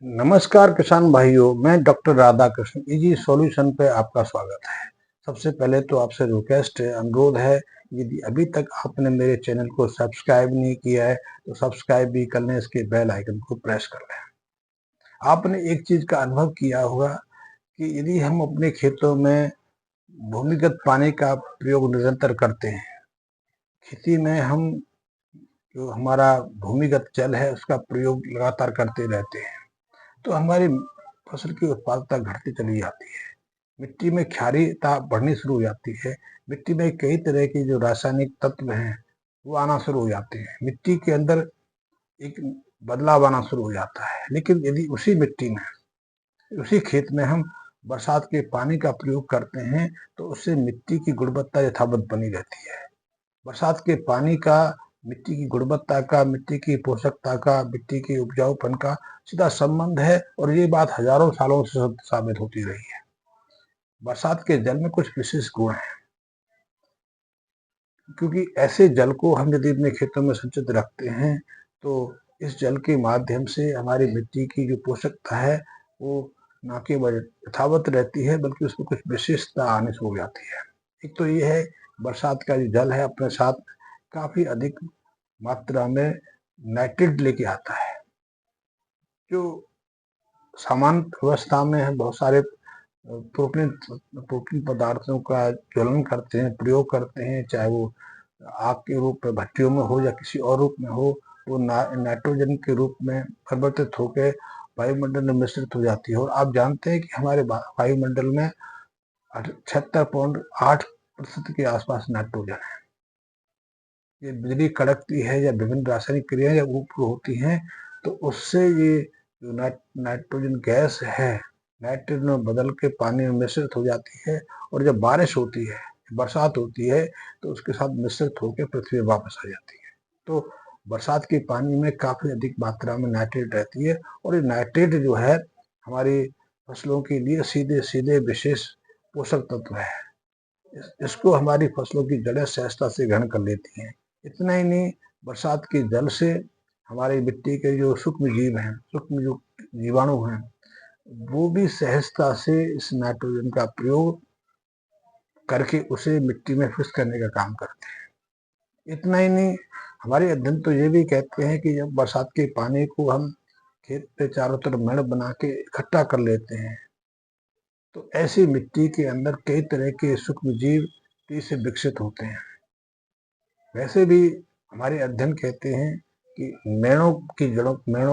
नमस्कार किसान भाइयों, मैं डॉक्टर राधाकृष्ण इजी सॉल्यूशन पे आपका स्वागत है। सबसे पहले तो आपसे रिक्वेस्ट है, अनुरोध है, यदि अभी तक आपने मेरे चैनल को सब्सक्राइब नहीं किया है तो सब्सक्राइब भी कर लें, इसके बेल आइकन को प्रेस कर लें। आपने एक चीज का अनुभव किया होगा कि यदि हम अपने खेतों में भूमिगत पानी का प्रयोग निरंतर करते हैं, खेती में हम जो हमारा भूमिगत जल है उसका प्रयोग लगातार करते रहते हैं, तो हमारी फसल की उत्पादकता घटती चली जाती है। मिट्टी में क्षारीयता बढ़नी शुरू हो जाती है। मिट्टी में कई तरह के जो रासायनिक तत्व हैं वो आना शुरू हो जाते हैं। मिट्टी के अंदर एक बदलाव आना शुरू हो जाता है। लेकिन यदि उसी मिट्टी में, उसी खेत में हम बरसात के पानी का प्रयोग करते हैं तो उससे मिट्टी की गुणवत्ता यथावत बनी रहती है। बरसात के पानी का मिट्टी की गुणवत्ता का, मिट्टी की पोषकता का, मिट्टी के उपजाऊपन का सीधा संबंध है और ये बात हजारों सालों से साबित होती रही है। बरसात के जल में कुछ विशेष गुण हैं, क्योंकि ऐसे जल को हम यदि अपने खेतों में संचित रखते हैं तो इस जल के माध्यम से हमारी मिट्टी की जो पोषकता है वो न केवल यथावत रहती है बल्कि उसमें कुछ विशेषता आने शुरू हो जाती है। एक तो ये है, बरसात का जो जल है अपने साथ काफी अधिक मात्रा में नाइट्रेट लेके आता है, जो सामान्य अवस्था में हम बहुत सारे प्रोटीन प्रोटीन पदार्थों का ज्वलन करते हैं, प्रयोग करते हैं, चाहे वो आग के रूप में भट्टियों में हो या किसी और रूप में हो, वो नाइट्रोजन के रूप में परिवर्तित होकर वायुमंडल में मिश्रित हो जाती है। और आप जानते हैं कि हमारे वायुमंडल में 76.8% के आसपास नाइट्रोजन है। ये बिजली कड़कती है या विभिन्न रासायनिक क्रियाएं जब ऊपर होती हैं तो उससे ये जो नाइट्रोजन गैस है नाइट्रोजन में बदल के पानी में मिश्रित हो जाती है, और जब बारिश होती है, बरसात होती है, तो उसके साथ मिश्रित होकर पृथ्वी पर वापस आ जाती है। तो बरसात के पानी में काफी अधिक मात्रा में नाइट्रेट रहती है, और ये नाइट्रेट जो है हमारी फसलों के लिए सीधे सीधे विशेष पोषक तत्व है। इसको हमारी फसलों की जड़ें सहजता से ग्रहण कर लेती हैं। इतना ही नहीं, बरसात के जल से हमारी मिट्टी के जो सूक्ष्म जीव हैं, सूक्ष्म जो जीवाणु हैं, वो भी सहजता से इस नाइट्रोजन का प्रयोग करके उसे मिट्टी में फिक्स करने का काम करते हैं। इतना ही नहीं, हमारे अध्ययन तो ये भी कहते हैं कि जब बरसात के पानी को हम खेत पे चारों तरफ मेड़ बना के इकट्ठा कर लेते हैं तो ऐसी मिट्टी के अंदर कई तरह के सूक्ष्म जीव तेजी से विकसित होते हैं। वैसे भी हमारे अध्ययन कहते हैं कि मेड़ों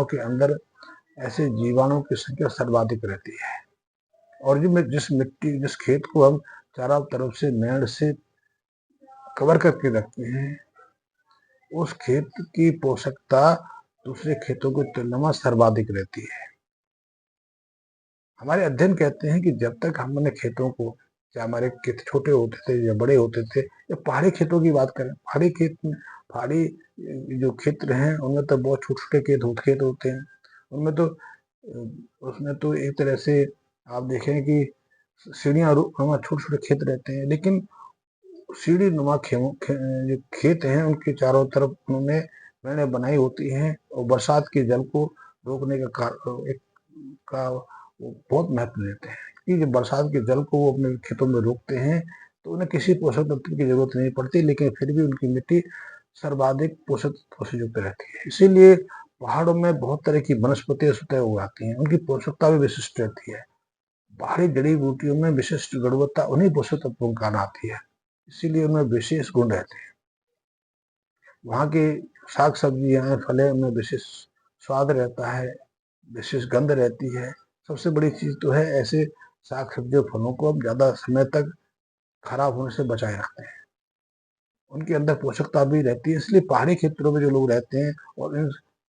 के अंदर ऐसे जीवाणु की संख्या सर्वाधिक रहती है। और जिस खेत को हम चारों तरफ से मेड़ से कवर करके रखते हैं, उस खेत की पोषकता दूसरे खेतों की तुलना में सर्वाधिक रहती है। हमारे अध्ययन कहते हैं कि जब तक हमने खेतों को, चाहे हमारे खेत छोटे होते थे या बड़े होते थे, या पहाड़ी खेतों की बात करें, पहाड़ी जो क्षेत्र हैं उनमें तो बहुत छोटे छोटे खेत होते हैं। उनमें तो उसमें तो एक तरह से आप देखें कि सीढ़ियाँ नुमा छोटे छोटे खेत रहते हैं, लेकिन सीढ़ी नुमा जो खेत हैं उनके चारों तरफ उन्होंने मैंने बनाई होती हैं, और बरसात के जल को रोकने का वो बहुत महत्व देते हैं, क्योंकि जब बरसात के जल को वो अपने खेतों में रोकते हैं तो उन्हें किसी पोषक तत्व की जरूरत नहीं पड़ती, लेकिन फिर भी उनकी मिट्टी सर्वाधिक पोषक तत्व से युक्त रहती है। इसीलिए पहाड़ों में बहुत तरह की वनस्पतियां स्वतः उगाती हैं, उनकी पोषकता भी विशिष्ट रहती है। पहाड़ी जड़ी बूटियों में विशिष्ट गुणवत्ता उन्हीं पोषक तत्वों का आती है, इसीलिए उनमें विशेष गुण रहते हैं। वहाँ के साग सब्जियां फलें, उनमें विशेष स्वाद रहता है, विशेष गंध रहती है। सबसे बड़ी चीज तो है, ऐसे साग सब्जियों फलों को हम ज्यादा समय तक खराब होने से बचाए रखते हैं। उनके अंदर पोषकता भी रहती है, इसलिए पहाड़ी क्षेत्रों में जो लोग रहते हैं और इन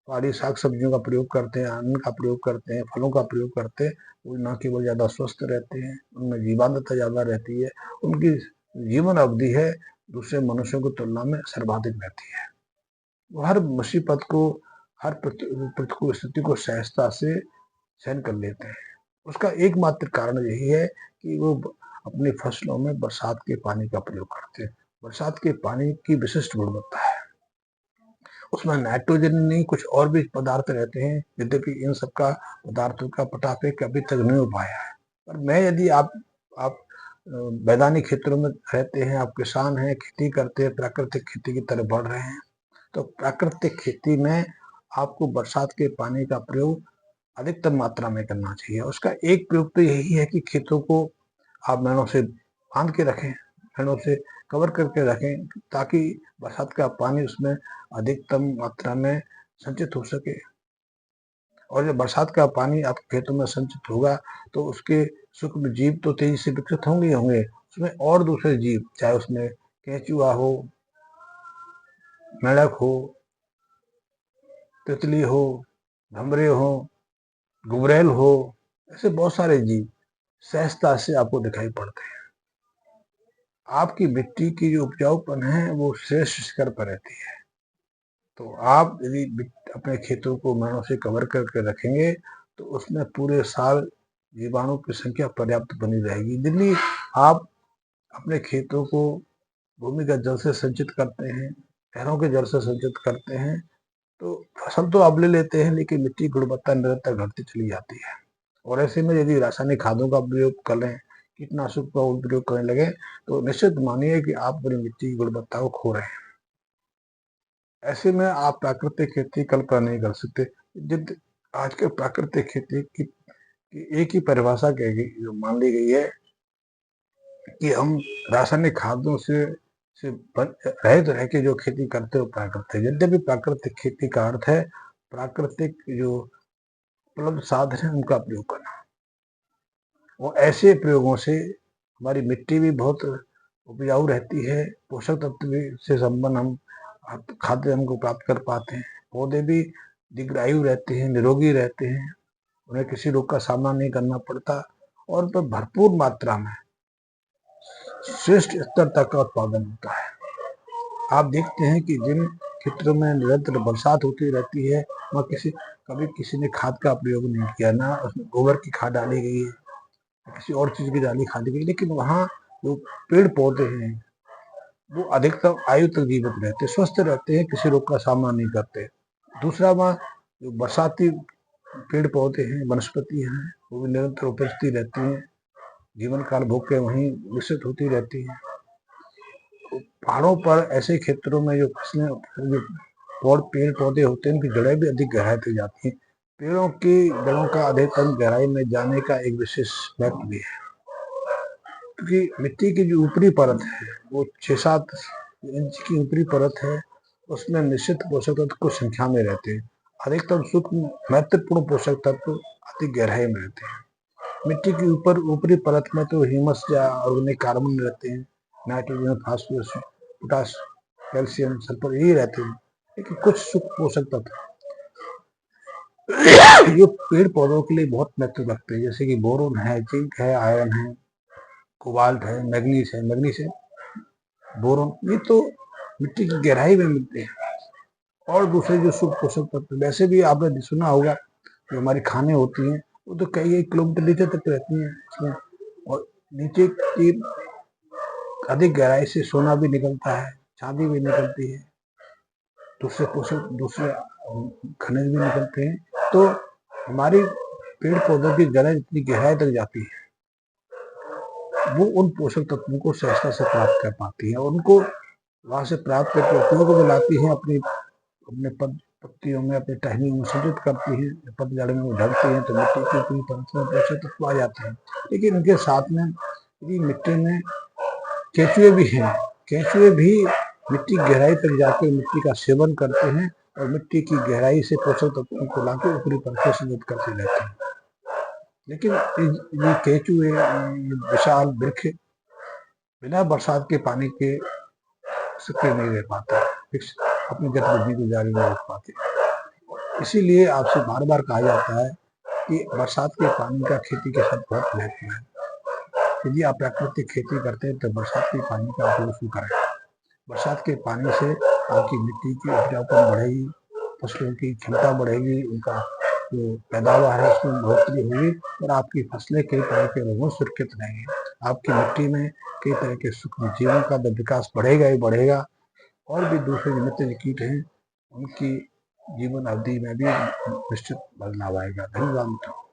पहाड़ी साग सब्जियों का प्रयोग करते हैं, अन्न का प्रयोग करते हैं, फलों का प्रयोग करते हैं, वो न केवल ज्यादा स्वस्थ रहते हैं, उनमें जीवांतता ज्यादा रहती है, उनकी जीवन अवधि है दूसरे मनुष्यों की तुलना में सर्वाधिक रहती है। वो हर मुसीबत को, हर प्रतिकूल स्थिति को सहजता से सहन कर लेते हैं। उसका एकमात्र कारण यही है कि वो अपनी फसलों में बरसात के पानी का प्रयोग करते हैं। बरसात के पानी की विशिष्ट गुणवत्ता है, उसमें नाइट्रोजन नहीं कुछ और भी पदार्थ रहते हैं, यद्यपि इन सब का पदार्थों का पटाफे अभी तक नहीं हो पाया है। पर मैं यदि आप मैदानी क्षेत्रों में रहते हैं, आप किसान हैं, खेती करते हैं, प्राकृतिक खेती की तरफ बढ़ रहे हैं, तो प्राकृतिक खेती में आपको बरसात के पानी का प्रयोग अधिकतम मात्रा में करना चाहिए। उसका एक प्रयोग तो यही है कि खेतों को आप मेड़ों से बांध के रखें, मेड़ों से कवर करके रखें, ताकि बरसात का पानी उसमें अधिकतम मात्रा में संचित हो सके। और जब बरसात का पानी आपके खेतों में संचित होगा तो उसके सूक्ष्म जीव तो तेजी से विकसित होंगे ही होंगे, उसमें और दूसरे जीव, चाहे उसमें केंचुआ हो, मेंढक हो, तितली हो, भंवरे हो, गुबरैल हो, ऐसे बहुत सारे जीव सहजता से आपको दिखाई पड़ते हैं। आपकी मिट्टी की जो उपजाऊपन है वो श्रेष्ठ शिखर पर रहती है। तो आप यदि अपने खेतों को मेड़ों से कवर करके रखेंगे तो उसमें पूरे साल जीवाणु की संख्या पर्याप्त बनी रहेगी। यदि आप अपने खेतों को भूमिगत जल से संचित करते हैं, नहरों के जल से संचित करते हैं, तो फसल तो आप ले लेते हैं, लेकिन मिट्टी की गुणवत्ता निरंतर घटती चली जाती है। और ऐसे में यदि रासायनिक खादों का प्रयोग करें, कीटनाशक का प्रयोग करने लगे, तो निश्चित मानिए कि आप अपनी मिट्टी की गुणवत्ता को खो रहे हैं। ऐसे में आप प्राकृतिक खेती कल्पना नहीं कर सकते। जिद आजकल प्राकृतिक खेती की एक ही परिभाषा जो मान ली गई है कि हम रासायनिक खादों से रहित रह के जो खेती करते हो प्राकृतिक। यद्यपि प्राकृतिक खेती का अर्थ है प्राकृतिक जो उपलब्ध साधन है उनका प्रयोग करना, और ऐसे प्रयोगों से हमारी मिट्टी भी बहुत उपजाऊ रहती है, पोषक तत्व भी से संपन्न हम खाद्य हमको प्राप्त कर पाते हैं, पौधे भी दीर्घायु रहते हैं, निरोगी रहते हैं, उन्हें किसी रोग का सामना नहीं करना पड़ता, और उन पर भरपूर मात्रा में श्रेष्ठ स्तर तक का उत्पादन होता है। आप देखते हैं कि जिन क्षेत्रों में निरंतर बरसात होती रहती है वहाँ कभी किसी ने खाद का प्रयोग नहीं किया, ना उसमें गोबर की खाद डाली गई है, किसी और चीज की डाली खादी गई, लेकिन वहाँ जो पेड़ पौधे हैं वो अधिकतम आयु तक जीवित रहते, स्वस्थ रहते हैं, किसी रोग का सामना नहीं करते। दूसरा, वहाँ जो बरसाती पेड़ पौधे हैं, वनस्पति हैं, वो भी निरंतर उपजती रहती हैं, जीवन काल भोग के वहीं विकसित होती रहती हैं। तो पहाड़ों पर ऐसे क्षेत्रों में जो फसलें और पेड़ पौधे होते हैं उनकी जड़ें भी अधिक गहराई तक जाती हैं। पेड़ों की जड़ों का अधिकतम गहराई में जाने का एक विशेष महत्व भी है, क्योंकि मिट्टी की जो ऊपरी परत है वो 6-7 इंच की ऊपरी परत है, उसमें निश्चित पोषक तत्व कुछ संख्या में रहते हैं। अधिकतम सूक्ष्म महत्वपूर्ण पोषक तत्व अति गहराई में रहते हैं। मिट्टी की ऊपरी परत में तो ह्यूमस या ऑर्गेनिक कार्बन रहते हैं, nitrogen, phosphorus, potash, calcium, sulphur, यही रहते हैं, लेकिन कुछ सूक्ष्म पोषक तत्व जो पेड़ पौधों के लिए बहुत महत्व रखते हैं, जैसे कि बोरोन है, जिंक है, आयरन है, कोबाल्ट है, मैग्नीज है, बोरोन, ये तो मिट्टी की गहराई में मिलते हैं। और दूसरे जो सूक्ष्म पोषक तत्व, वैसे भी आपने सुना होगा जो हमारी खाने होती हैं वो तो कई किलोमीटर नीचे तक रहती हैं इसमें, और नीचे की अधिक गहराई से सोना भी निकलता है, चांदी भी निकलती है, दूसरे खनिज भी निकलते हैं। तो हमारी पेड़ पौधों की जड़ें जितनी गहराई तक जाती है वो उन पोषक तत्वों को सहजता से प्राप्त कर पाती है, और उनको वहां से प्राप्त करके उपयोग में लाती है, अपने पत्तियों में, अपनी टहनियों में संचित करती है, पतझड़ में ढलती है तो मिट्टी की पूरी परत में पोषक तत्व आ जाते हैं। लेकिन इनके साथ में यदि मिट्टी में केंचुए भी हैं, केंचुए भी मिट्टी गहराई तक जाकर मिट्टी का सेवन करते हैं और मिट्टी की गहराई से पोषक तत्वों को लाकर ऊपरी परत को संचित करते रहते हैं। लेकिन ये केंचुए विशाल वृक्ष बिना बरसात के पानी के सक्रिय नहीं रह पाते, अपनी गतिविधि को जारी नहीं रख पाते। इसीलिए आपसे बार बार कहा जाता है कि बरसात के पानी का खेती के साथ बहुत महत्व है। यदि आप प्राकृतिक खेती करते हैं तो बरसात के पानी का उपयोग करें। बरसात के पानी से आपकी मिट्टी की उपजाऊपन बढ़ेगी, फसलों की क्षमता बढ़ेगी, उनका जो पैदावार है उसमें बढ़ोतरी होगी, और आपकी फसलें कई तरह के रोगों से सुरक्षित रहेंगी। आपकी मिट्टी में कई तरह के सूक्ष्म जीवों का विकास बढ़ेगा ही बढ़ेगा, और भी दूसरे मित्र कीट हैं उनकी जीवन अवधि में भी निश्चित बदलाव आएगा। धन्यवाद मित्रों।